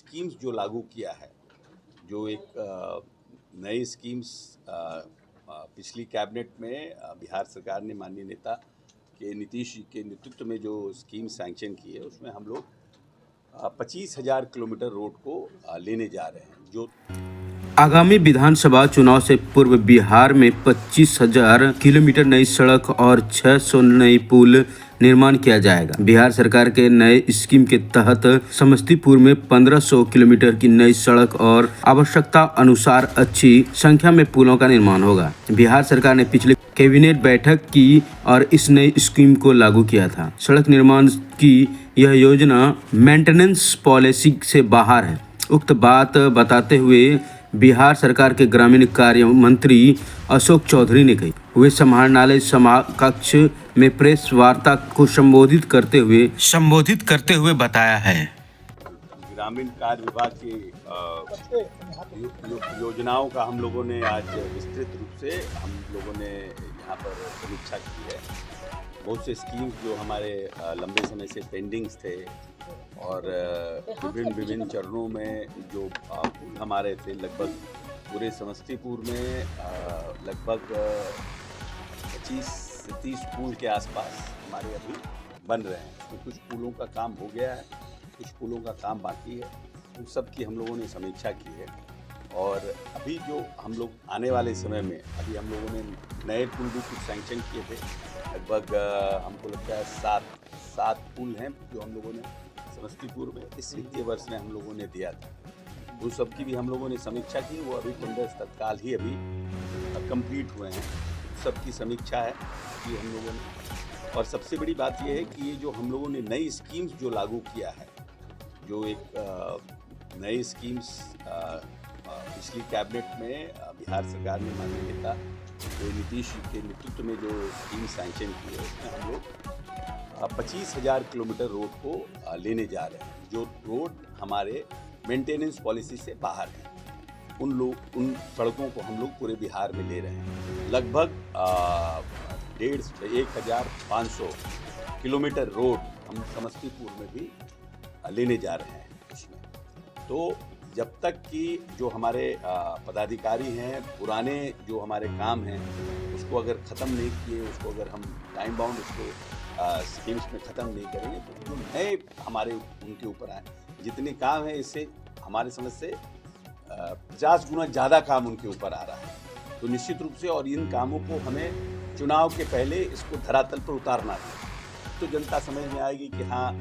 Schemes जो लागू किया है, जो एक नई स्कीम्स पिछली कैबिनेट में बिहार सरकार ने माननीय नेता के नीतीश जी के नेतृत्व में जो स्कीम सैंक्शन की है, उसमें हम लोग 25,000 किलोमीटर रोड को लेने जा रहे हैं। जो आगामी विधानसभा चुनाव से पूर्व बिहार में 25,000 किलोमीटर नई सड़क और 600 नई पुल निर्माण किया जाएगा। बिहार सरकार के नए स्कीम के तहत समस्तीपुर में 1500 किलोमीटर की नई सड़क और आवश्यकता अनुसार अच्छी संख्या में पुलों का निर्माण होगा। बिहार सरकार ने पिछले कैबिनेट बैठक की और इस नई स्कीम को लागू किया था। सड़क निर्माण की यह योजना मेंटेनेंस पॉलिसी से बाहर है। उक्त बात बताते हुए बिहार सरकार के ग्रामीण कार्य मंत्री अशोक चौधरी ने कही। वे समाहरणालय सभाकक्ष में प्रेस वार्ता को संबोधित करते हुए बताया है, ग्रामीण कार्य विभाग की योजनाओं का हम लोगों ने आज विस्तृत रूप से हम लोगों ने यहाँ पर समीक्षा की है। बहुत से स्कीम्स जो हमारे लंबे समय से पेंडिंग्स थे और विभिन्न चरणों में जो पुल हमारे थे, लगभग पूरे समस्तीपुर में लगभग 25 से 30 पुल के आसपास हमारे अभी बन रहे हैं। तो कुछ पुलों का काम हो गया है, कुछ पुलों का काम बाकी है। उन सब की हम लोगों ने समीक्षा की है और अभी जो हम लोग आने वाले समय में अभी हम लोगों ने नए पुल भी कुछ सैंक्शन किए थे। लगभग हमको लगता है सात पुल हैं जो हम लोगों ने समस्तीपुर में इस वित्तीय वर्ष में हम लोगों ने दिया था। उन सब की भी हम लोगों ने समीक्षा की। वो अभी टेंडर्स तत्काल ही अभी कंप्लीट हुए हैं। सब की समीक्षा है कि हम लोगों ने, और सबसे बड़ी बात यह है कि ये जो हम लोगों ने नई स्कीम्स जो लागू किया है, जो एक नई स्कीम्स पिछली कैबिनेट में बिहार सरकार ने माननीय नेता नीतीश जी के नेतृत्व में जो स्कीम सैंक्शन की है, उसमें हम लोग 25,000 किलोमीटर रोड को लेने जा रहे हैं। जो रोड हमारे मेंटेनेंस पॉलिसी से बाहर है, उन सड़कों को हम लोग पूरे बिहार में ले रहे हैं। लगभग 1,500 किलोमीटर रोड हम समस्तीपुर में भी लेने जा रहे हैं उसमें। तो जब तक कि जो हमारे पदाधिकारी हैं, पुराने जो हमारे काम हैं उसको अगर ख़त्म नहीं किए, उसको अगर हम टाइम बाउंड उसको स्कीम्स में ख़त्म नहीं करेंगे, तो जो नए हमारे उनके ऊपर आए, जितने काम हैं इससे हमारे समझ से 50 गुना ज़्यादा काम उनके ऊपर आ रहा है। तो निश्चित रूप से और इन कामों को हमें चुनाव के पहले इसको धरातल पर उतारना है, तो जनता समझ में आएगी कि हाँ,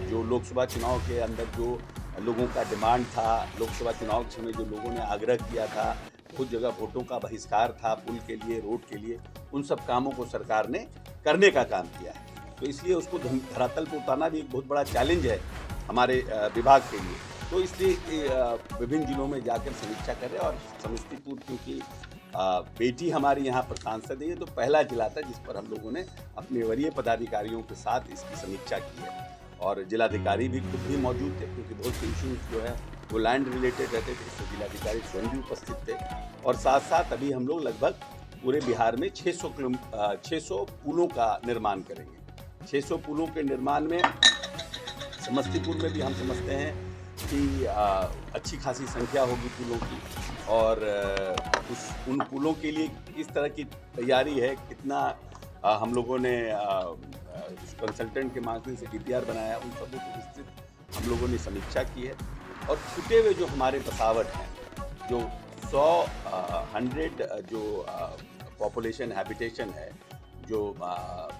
जो लोकसभा चुनाव के अंदर जो लोगों का डिमांड था, लोकसभा चुनाव के समय जो लोगों ने आग्रह किया था, कुछ जगह वोटों का बहिष्कार था पुल के लिए, रोड के लिए, उन सब कामों को सरकार ने करने का काम किया है। तो इसलिए उसको धरातल पर उतारना भी एक बहुत बड़ा चैलेंज है हमारे विभाग के लिए। तो इसलिए विभिन्न जिलों में जाकर समीक्षा कर रहे हैं। और समस्तीपुर क्योंकि बेटी हमारी यहाँ पर सांसद है, तो पहला जिला था जिस पर हम लोगों ने अपने वरीय पदाधिकारियों के साथ इसकी समीक्षा की है। और जिलाधिकारी भी खुद भी मौजूद थे, क्योंकि बहुत से इश्यूज जो है वो लैंड रिलेटेड रहते थे, इसलिए जिलाधिकारी स्वयं भी उपस्थित थे। और साथ साथ अभी हम लोग लगभग पूरे बिहार में 600 पुलों का निर्माण करेंगे। 600 पुलों के निर्माण में समस्तीपुर में भी हम समझते हैं कि अच्छी खासी संख्या होगी पुलों की। और उन पुलों के लिए किस तरह की तैयारी है, कितना हम लोगों ने कंसल्टेंट के माध्यम से DPR बनाया, उन सबों को विस्तृत हम लोगों ने समीक्षा की है। और छूटे हुए जो हमारे बसावट हैं, जो 100 जो पॉपुलेशन हैबिटेशन है, जो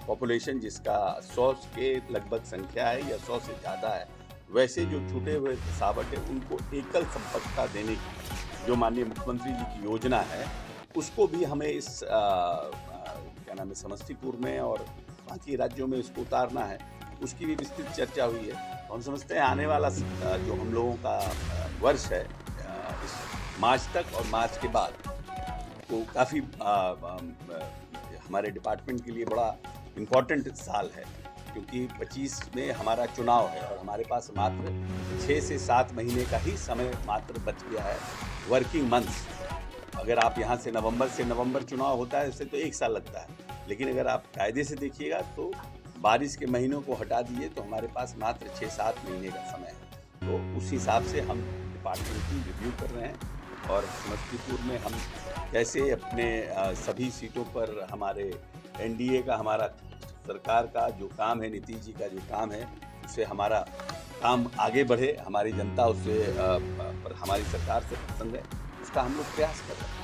पॉपुलेशन जिसका 100 के लगभग संख्या है या 100 से ज़्यादा है, वैसे जो छूटे हुए बसावट है उनको एकल संपत्ति देने की जो माननीय मुख्यमंत्री जी की योजना है, उसको भी हमें इस क्या नाम है समस्तीपुर में और बाकी राज्यों में इसको उतारना है। उसकी भी विस्तृत चर्चा हुई है। हम समझते हैं आने वाला जो हम लोगों का वर्ष है, इस मार्च तक और मार्च के बाद तो काफ़ी हमारे डिपार्टमेंट के लिए बड़ा इम्पोर्टेंट साल है, क्योंकि 25 में हमारा चुनाव है और हमारे पास मात्र 6 से 7 महीने का ही समय मात्र बच गया है, वर्किंग मंथ्स। अगर आप यहाँ से नवंबर चुनाव होता है, इससे तो 1 साल लगता है, लेकिन अगर आप कायदे से देखिएगा तो बारिश के महीनों को हटा दिए तो हमारे पास मात्र 6-7 महीने का समय है। तो उस हिसाब से हम डिपार्टमेंट की रिव्यू कर रहे हैं और समस्तीपुर में हम कैसे अपने सभी सीटों पर हमारे एनडीए का, हमारा सरकार का जो काम है, नीतीश जी का जो काम है, उससे हमारा काम आगे बढ़े, हमारी जनता उससे पर हमारी सरकार से पसंद है, उसका हम लोग प्रयास कर रहे हैं।